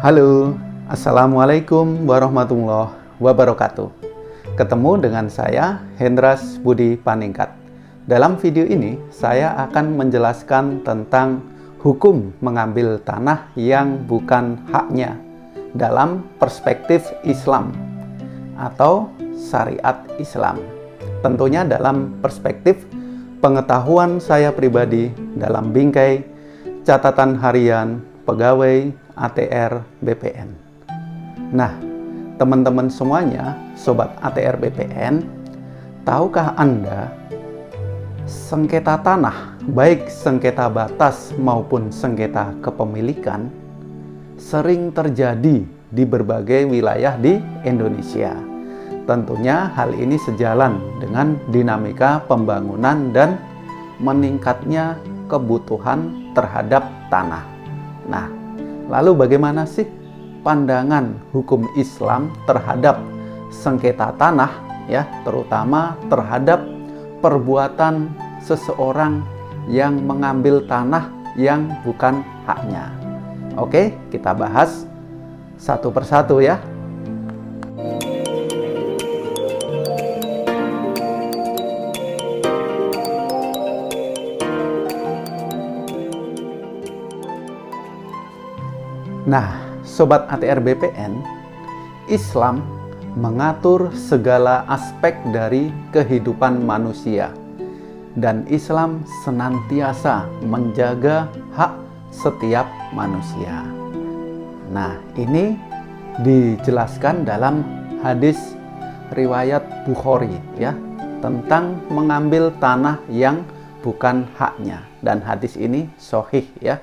Halo, Assalamualaikum warahmatullahi wabarakatuh. Ketemu dengan saya, Hendras Budi Paningkat. Dalam video ini, saya akan menjelaskan tentang hukum mengambil tanah yang bukan haknya dalam perspektif Islam atau syariat Islam. Tentunya dalam perspektif pengetahuan saya pribadi dalam bingkai catatan harian pegawai ATR BPN. Nah, teman-teman semuanya, sobat ATR BPN, tahukah Anda sengketa tanah, baik sengketa batas maupun sengketa kepemilikan, sering terjadi di berbagai wilayah di Indonesia. Tentunya hal ini sejalan dengan dinamika pembangunan dan meningkatnya kebutuhan terhadap tanah. Nah, lalu bagaimana sih pandangan hukum Islam terhadap sengketa tanah, ya, terutama terhadap perbuatan seseorang yang mengambil tanah yang bukan haknya? Oke, kita bahas satu persatu ya. Nah, sobat ATR BPN, Islam mengatur segala aspek dari kehidupan manusia, dan Islam senantiasa menjaga hak setiap manusia. Nah, ini dijelaskan dalam hadis riwayat Bukhari ya, tentang mengambil tanah yang bukan haknya, dan hadis ini sahih ya.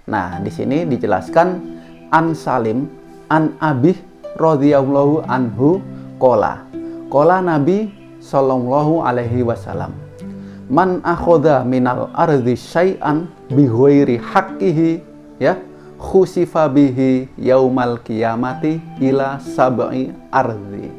Nah, di sini dijelaskan An Salim an Abi radhiyallahu anhu qala Nabi sallallahu alaihi wasallam, man akhadha minal ardi syai'an bi ghairi haqqihi ya khusifa bihi yaumal qiyamati ila sab'i ardi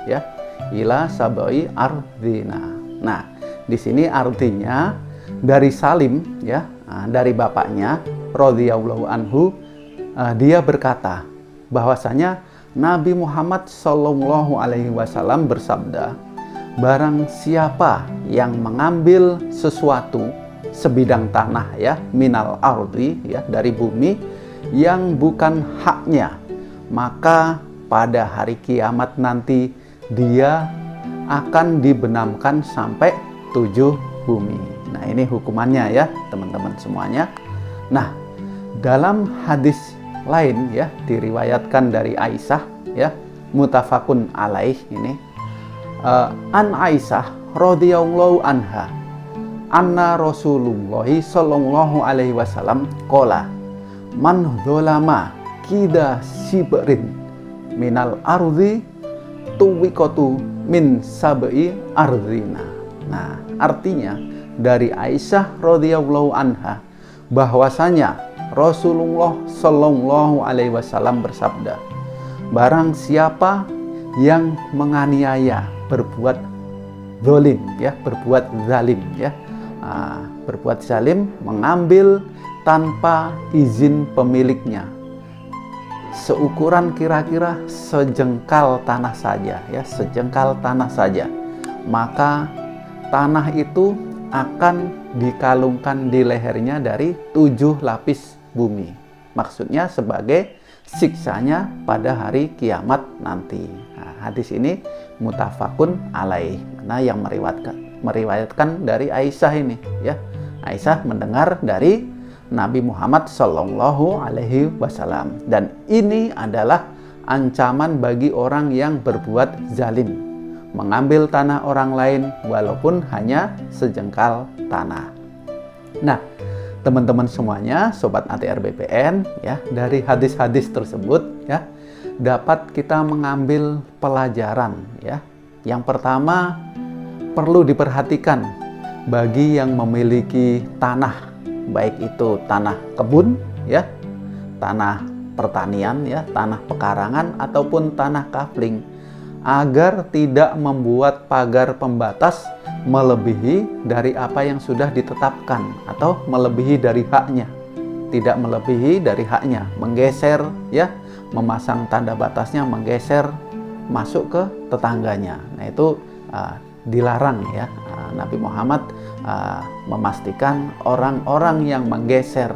ya, ila sab'i ardina. Nah, di sini artinya dari Salim ya, dari bapaknya radhiyallahu anhu, dia berkata bahwasanya Nabi Muhammad Shallallahu Alaihi Wasallam bersabda, barang siapa yang mengambil sesuatu sebidang tanah ya, minal ardi ya, dari bumi yang bukan haknya, maka pada hari kiamat nanti dia akan dibenamkan sampai 7 bumi. Nah, ini hukumannya ya teman-teman semuanya. Nah, dalam hadis lain ya, diriwayatkan dari Aisyah ya, mutafakun alaih ini, an Aisyah radhiyallahu anha anna Rasulullah sallallahu alaihi wasallam qala man dzalama kida sibrin minal ardi tuwiqatu min sab'i ardina. Nah, artinya dari Aisyah radhiyallahu anha bahwasanya Rasulullah Shallallahu Alaihi Wasallam bersabda, barang siapa yang menganiaya, berbuat zalim ya, berbuat zalim ya, berbuat zalim, mengambil tanpa izin pemiliknya, seukuran kira-kira sejengkal tanah saja ya, sejengkal tanah saja, maka tanah itu akan dikalungkan di lehernya dari 7 lapis bumi. Maksudnya sebagai siksanya pada hari kiamat nanti. Nah, hadis ini mutafakun alaih, nah yang meriwayatkan dari Aisyah ini ya. Aisyah mendengar dari Nabi Muhammad Shallallahu Alaihi Wasallam, dan ini adalah ancaman bagi orang yang berbuat zalim, mengambil tanah orang lain walaupun hanya sejengkal tanah. Nah, teman-teman semuanya, sobat ATR BPN ya, dari hadis-hadis tersebut ya, dapat kita mengambil pelajaran ya. Yang pertama, perlu diperhatikan bagi yang memiliki tanah, baik itu tanah kebun ya, tanah pertanian ya, tanah pekarangan ataupun tanah kafling, agar tidak membuat pagar pembatas melebihi dari apa yang sudah ditetapkan atau melebihi dari haknya. Tidak melebihi dari haknya, menggeser ya, memasang tanda batasnya, menggeser masuk ke tetangganya. Nah itu dilarang ya. Nabi Muhammad memastikan orang-orang yang menggeser,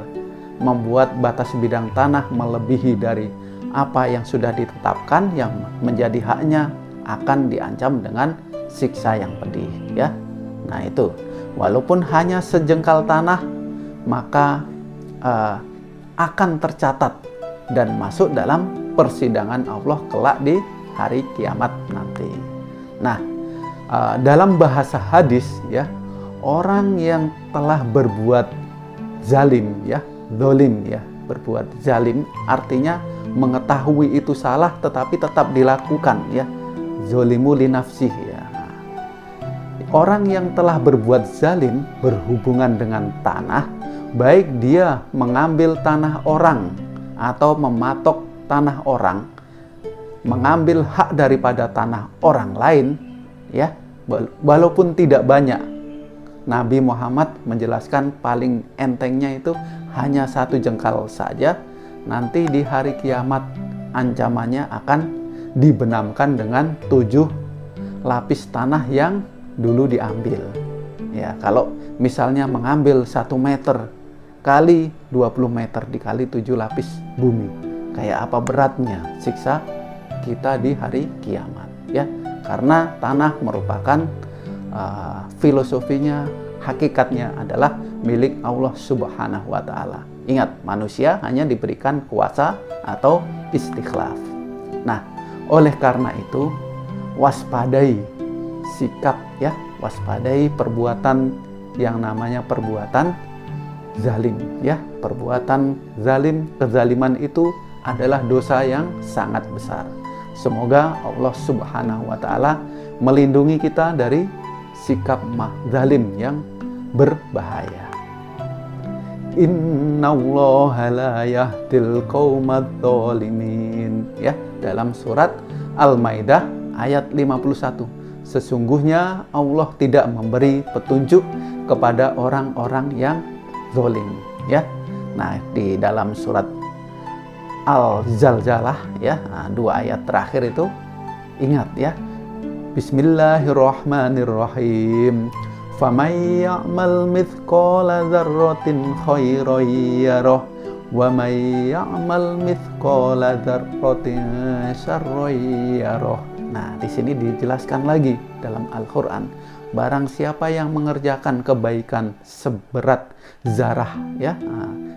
membuat batas bidang tanah melebihi dari apa yang sudah ditetapkan yang menjadi haknya akan diancam dengan siksa yang pedih ya. Nah itu walaupun hanya sejengkal tanah, maka akan tercatat dan masuk dalam persidangan Allah kelak di hari kiamat nanti. Nah, dalam bahasa hadis ya, orang yang telah berbuat zalim ya, dolim ya, berbuat zalim artinya mengetahui itu salah tetapi tetap dilakukan ya, zolimu li nafsih ya. Orang yang telah berbuat zalim berhubungan dengan tanah, baik dia mengambil tanah orang atau mematok tanah orang, mengambil hak daripada tanah orang lain ya, walaupun tidak banyak. Nabi Muhammad menjelaskan paling entengnya itu hanya 1 jengkal saja. Nanti di hari kiamat ancamannya akan dibenamkan dengan 7 lapis tanah yang dulu diambil ya. Kalau misalnya mengambil 1 meter kali 20 meter dikali 7 lapis bumi, kayak apa beratnya siksa kita di hari kiamat ya. Karena tanah merupakan filosofinya, hakikatnya adalah milik Allah Subhanahu wa Ta'ala. Ingat, manusia hanya diberikan kuasa atau istikhlaf. Nah, oleh karena itu waspadai sikap ya, waspadai perbuatan yang namanya perbuatan zalim ya. Perbuatan zalim, kezaliman itu adalah dosa yang sangat besar. Semoga Allah Subhanahu wa Ta'ala melindungi kita dari sikap zalim yang berbahaya. Innallaha la yahdil qaumadz dzalimin ya, dalam surat Al-Maidah ayat 51. Sesungguhnya Allah tidak memberi petunjuk kepada orang-orang yang zalim ya. Nah, di dalam surat Al-Zalzalah ya, 2 ayat terakhir itu ingat ya. Bismillahirrahmanirrahim. Faman ya'mal mithqala dzarratin khairan yarah wa man ya'mal mithqala dzarratin syarran yarah. Nah, di sini dijelaskan lagi dalam Al-Qur'an, barang siapa yang mengerjakan kebaikan seberat zarah ya,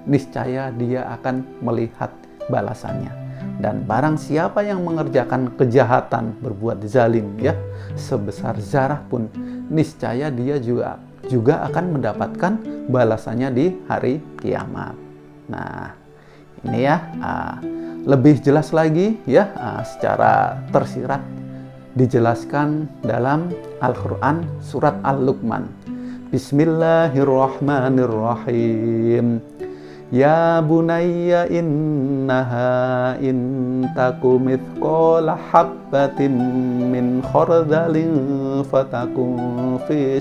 niscaya dia akan melihat balasannya. Dan barang siapa yang mengerjakan kejahatan, berbuat zalim ya, sebesar zarah pun, niscaya dia juga akan mendapatkan balasannya di hari kiamat. Nah, ini ya lebih jelas lagi ya, secara tersirat dijelaskan dalam Al-Qur'an surat Al-Luqman. Bismillahirrahmanirrahim. Ya bunayya innaha intaku mithqala habbatin min khardalin fatakun fi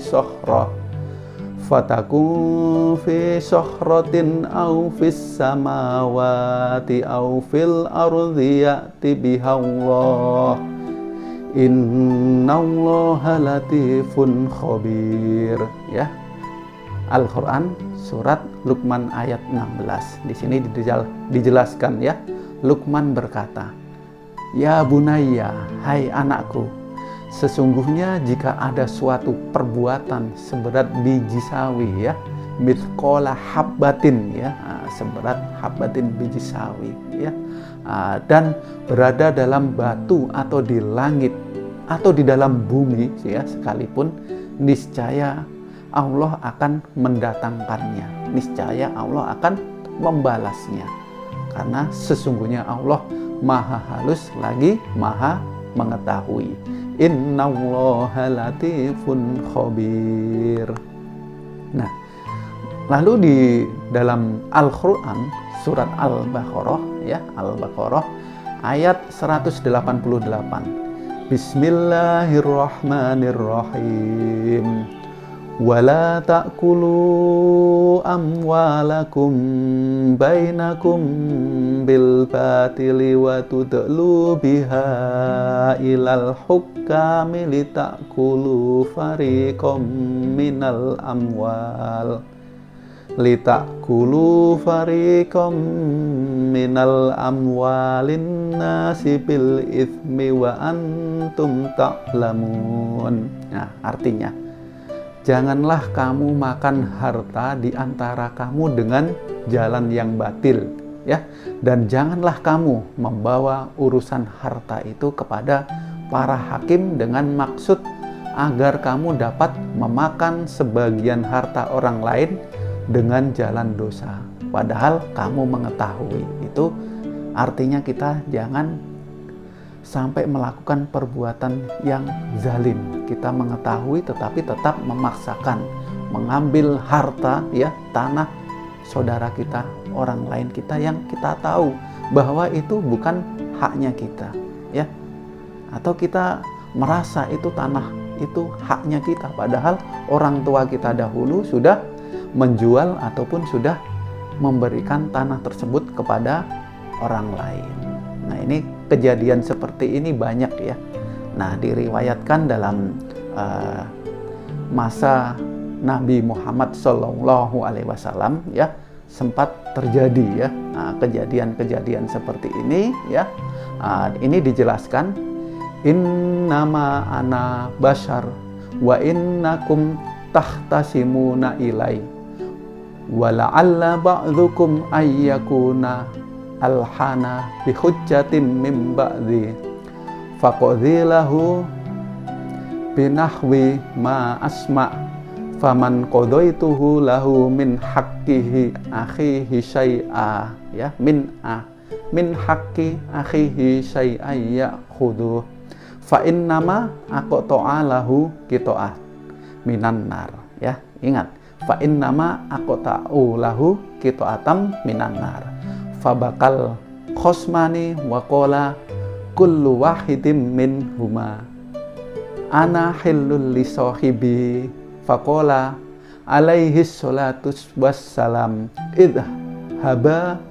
sakhratin aw fis samawati aw fil ardi ya'ti bihallah innallaha latifun khabir ya. Al-Qur'an surat Luqman ayat 16. Di sini dijelaskan ya. Luqman berkata, "Ya bunayya, hai anakku, sesungguhnya jika ada suatu perbuatan seberat biji sawi ya, mithqala habbatin ya, seberat habbatin biji sawi ya, dan berada dalam batu atau di langit atau di dalam bumi ya sekalipun, niscaya Allah akan mendatangkannya, niscaya Allah akan membalasnya, karena sesungguhnya Allah maha halus lagi maha mengetahui. Innallaha latifun khabir. Nah, lalu di dalam Al-Qur'an surat Al-Baqarah ya, Al-Baqarah ayat 188. Bismillahirrahmanirrahim. wala ta'kulu amwalakum bainakum bil batili wa tudlu biha ilal hukami litakulu fariqam minal amwal minal amwalin nasi bil ithmi wa antum ta'lamun. Nah, artinya janganlah kamu makan harta di antara kamu dengan jalan yang batil, ya. Dan janganlah kamu membawa urusan harta itu kepada para hakim dengan maksud agar kamu dapat memakan sebagian harta orang lain dengan jalan dosa. Padahal kamu mengetahui itu, artinya kita jangan sampai melakukan perbuatan yang zalim. Kita mengetahui tetapi tetap memaksakan mengambil harta, ya, tanah saudara kita, orang lain kita yang kita tahu bahwa itu bukan haknya kita, ya. Atau kita merasa itu tanah itu haknya kita, padahal orang tua kita dahulu sudah menjual ataupun sudah memberikan tanah tersebut kepada orang lain. Nah, ini kejadian seperti ini banyak, ya. Nah, diriwayatkan dalam masa Nabi Muhammad SAW, ya, sempat terjadi, ya, kejadian-kejadian seperti ini, ya. Ini dijelaskan, innama ana bashar wa innakum tahtasimuna ilai wala'alla ba'dukum ayyakuna alhana bihujjatin min ba'di faqadhilahu binahwi ma asma' faman qadaituhu lahu min haqqihi akhihi syai'a, ya, min haqqi akhihi syai'a ya'khudhu fa innama aqta'a lahu qita'ah minan nar, ya. Ingat, fa innama aqta'u lahu qita'atam minan nar fabakal khosmani wa qala kullu wahidin min huma ana hillul li sahibi faqala alaihi salatu wassalam idhaba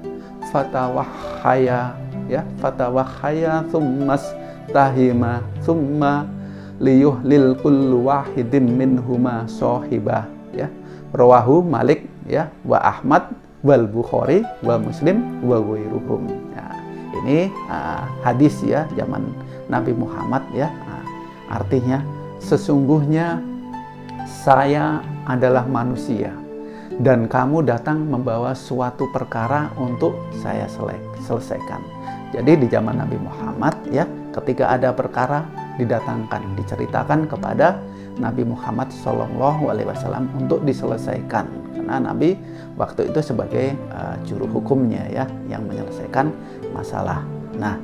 fatawahhaya, ya, fatawahhaya thummas tahima thumma liyuhlil kullu wahidin min huma sahibah, ya. Rawahu Malik, ya, wa Ahmad wal Bukhari wa Muslim wa ghairuhum. Nah, ini hadis, ya, zaman Nabi Muhammad, ya. Artinya sesungguhnya saya adalah manusia dan kamu datang membawa suatu perkara untuk saya selesaikan. Jadi di zaman Nabi Muhammad, ya, ketika ada perkara didatangkan, diceritakan kepada Nabi Muhammad SAW untuk diselesaikan, karena Nabi waktu itu sebagai juru hukumnya, ya, yang menyelesaikan masalah. Nah,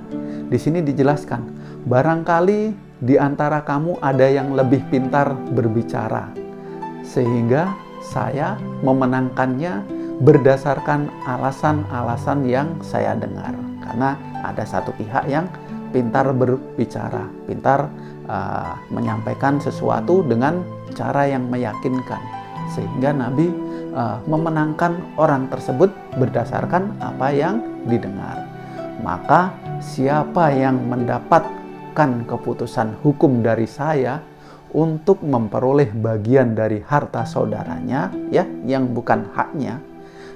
di sini dijelaskan, barangkali di antara kamu ada yang lebih pintar berbicara, sehingga saya memenangkannya berdasarkan alasan-alasan yang saya dengar. Karena ada satu pihak yang pintar berbicara, pintar menyampaikan sesuatu dengan cara yang meyakinkan, sehingga Nabi memenangkan orang tersebut berdasarkan apa yang didengar. Maka siapa yang mendapatkan keputusan hukum dari saya untuk memperoleh bagian dari harta saudaranya, ya, yang bukan haknya,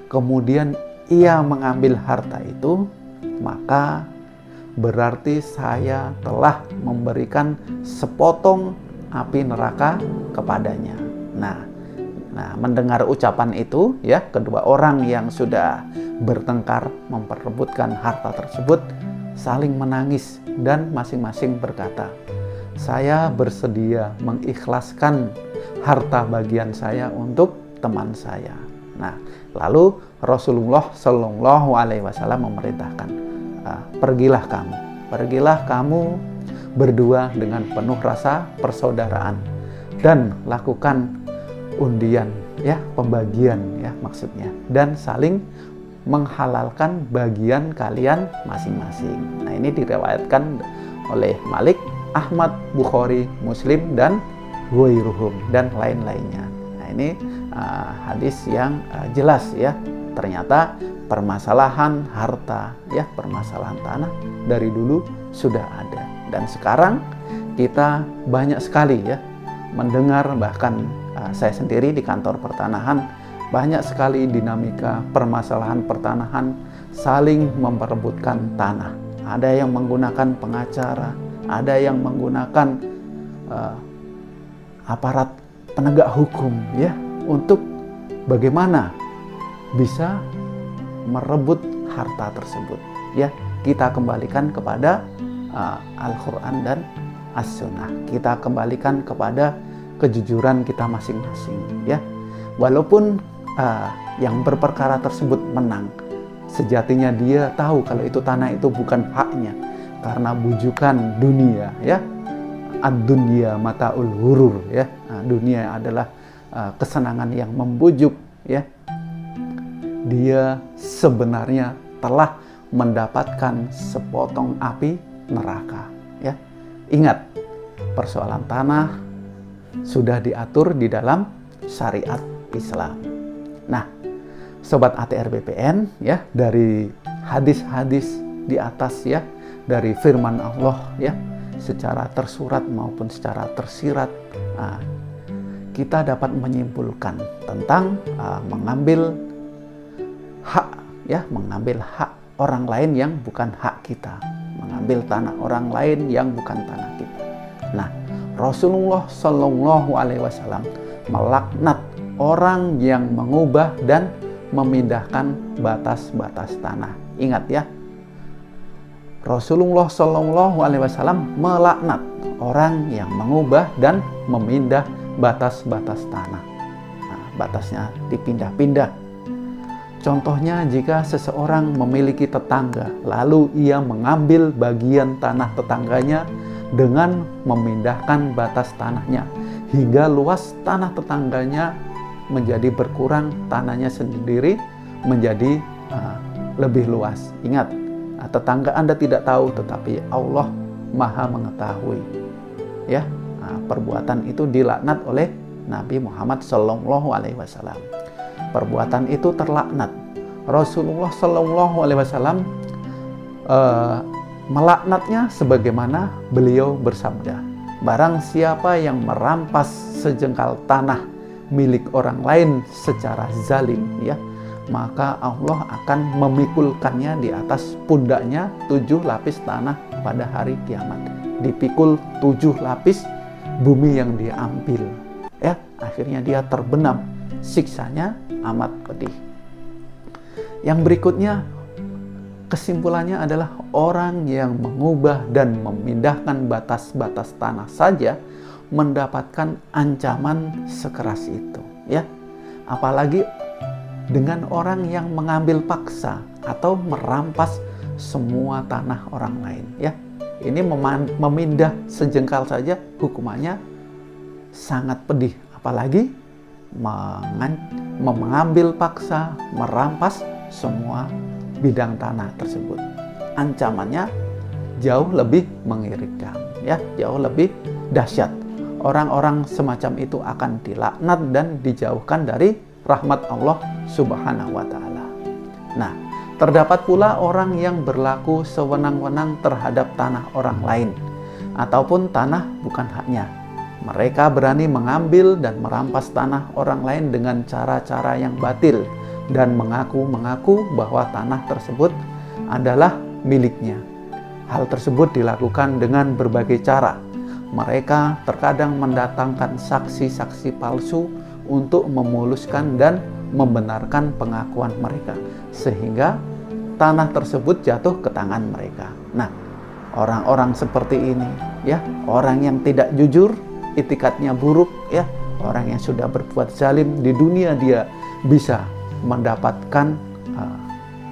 kemudian ia mengambil harta itu, maka berarti saya telah memberikan sepotong api neraka kepadanya. Nah, mendengar ucapan itu, ya, kedua orang yang sudah bertengkar memperebutkan harta tersebut saling menangis dan masing-masing berkata, saya bersedia mengikhlaskan harta bagian saya untuk teman saya. Nah, lalu Rasulullah SAW memerintahkan, pergilah kamu berdua dengan penuh rasa persaudaraan dan lakukan undian, ya, pembagian, ya, maksudnya, dan saling menghalalkan bagian kalian masing-masing. Nah, ini diriwayatkan oleh Malik, Ahmad, Bukhari, Muslim, dan ghairuhum, dan lain-lainnya. Nah, ini hadis yang jelas ya. Ternyata permasalahan harta ya, permasalahan tanah dari dulu sudah ada, dan sekarang kita banyak sekali ya mendengar, bahkan saya sendiri di kantor pertanahan banyak sekali dinamika permasalahan pertanahan saling memperebutkan tanah. Ada yang menggunakan pengacara, ada yang menggunakan aparat penegak hukum ya untuk bagaimana bisa merebut harta tersebut ya. Kita kembalikan kepada Al-Quran dan As-Sunnah. Kita kembalikan kepada kejujuran kita masing-masing ya. Walaupun yang berperkara tersebut menang, sejatinya dia tahu kalau itu tanah itu bukan haknya karena bujukan dunia ya. Ad-dunya mata'ul ghurur ya. Dunia adalah kesenangan yang membujuk ya. Dia sebenarnya telah mendapatkan sepotong api neraka ya. Ingat, persoalan tanah sudah diatur di dalam syariat Islam. Nah, sobat ATR BPN ya, dari hadis-hadis di atas ya, dari firman Allah ya, secara tersurat maupun secara tersirat, kita dapat menyimpulkan tentang mengambil hak orang lain yang bukan hak kita, mengambil tanah orang lain yang bukan tanah kita. Nah, Rasulullah Shallallahu Alaihi Wasallam melaknat orang yang mengubah dan memindahkan batas-batas tanah. Ingat ya, Rasulullah Shallallahu Alaihi Wasallam melaknat orang yang mengubah dan memindah batas-batas tanah. Nah, batasnya dipindah-pindah. Contohnya, jika seseorang memiliki tetangga, lalu ia mengambil bagian tanah tetangganya dengan memindahkan batas tanahnya, hingga luas tanah tetangganya menjadi berkurang, tanahnya sendiri menjadi lebih luas. Ingat, tetangga Anda tidak tahu, tetapi Allah Maha mengetahui. Ya, perbuatan itu dilaknat oleh Nabi Muhammad Shallallahu Alaihi Wasallam. Perbuatan itu terlaknat. Rasulullah Shallallahu Alaihi Wasallam melaknatnya sebagaimana beliau bersabda, barang siapa yang merampas sejengkal tanah milik orang lain secara zalim ya, maka Allah akan memikulkannya di atas pundaknya 7 lapis tanah pada hari kiamat. Dipikul 7 lapis bumi yang dia ambil ya, akhirnya dia terbenam, siksanya amat pedih. Yang berikutnya, kesimpulannya adalah orang yang mengubah dan memindahkan batas-batas tanah saja mendapatkan ancaman sekeras itu ya. Apalagi dengan orang yang mengambil paksa atau merampas semua tanah orang lain ya. Ini memindah sejengkal saja hukumannya sangat pedih, apalagi mengambil paksa, merampas semua bidang tanah tersebut. Ancamannya jauh lebih mengerikan ya, jauh lebih dahsyat. Orang-orang semacam itu akan dilaknat dan dijauhkan dari rahmat Allah Subhanahu wa taala. Nah, terdapat pula orang yang berlaku sewenang-wenang terhadap tanah orang lain ataupun tanah bukan haknya. Mereka berani mengambil dan merampas tanah orang lain dengan cara-cara yang batil dan mengaku-mengaku bahwa tanah tersebut adalah miliknya. Hal tersebut dilakukan dengan berbagai cara. Mereka terkadang mendatangkan saksi-saksi palsu untuk memuluskan dan membenarkan pengakuan mereka, sehingga tanah tersebut jatuh ke tangan mereka. Nah, orang-orang seperti ini ya, orang yang tidak jujur, itikadnya buruk ya, orang yang sudah berbuat zalim di dunia, dia bisa mendapatkan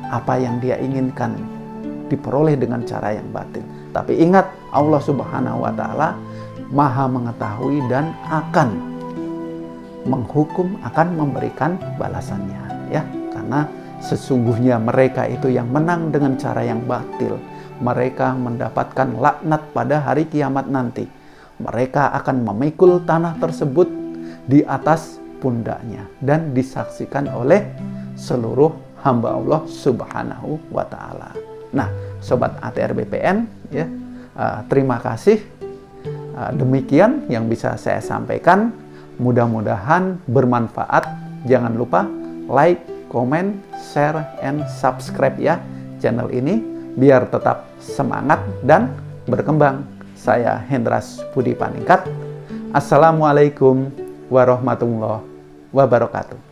apa yang dia inginkan diperoleh dengan cara yang batil. Tapi ingat, Allah Subhanahu wa taala Maha mengetahui dan akan menghukum, akan memberikan balasannya ya, karena sesungguhnya mereka itu yang menang dengan cara yang batil. Mereka mendapatkan laknat pada hari kiamat nanti. Mereka akan memikul tanah tersebut di atas pundaknya dan disaksikan oleh seluruh hamba Allah Subhanahu wa Ta'ala. Nah, sobat ATR BPN, ya, terima kasih. Demikian yang bisa saya sampaikan. Mudah-mudahan bermanfaat. Jangan lupa like, comment, share, and subscribe ya channel ini biar tetap semangat dan berkembang. Saya Hendras Budi Paningkat. Assalamualaikum warahmatullahi wabarakatuh.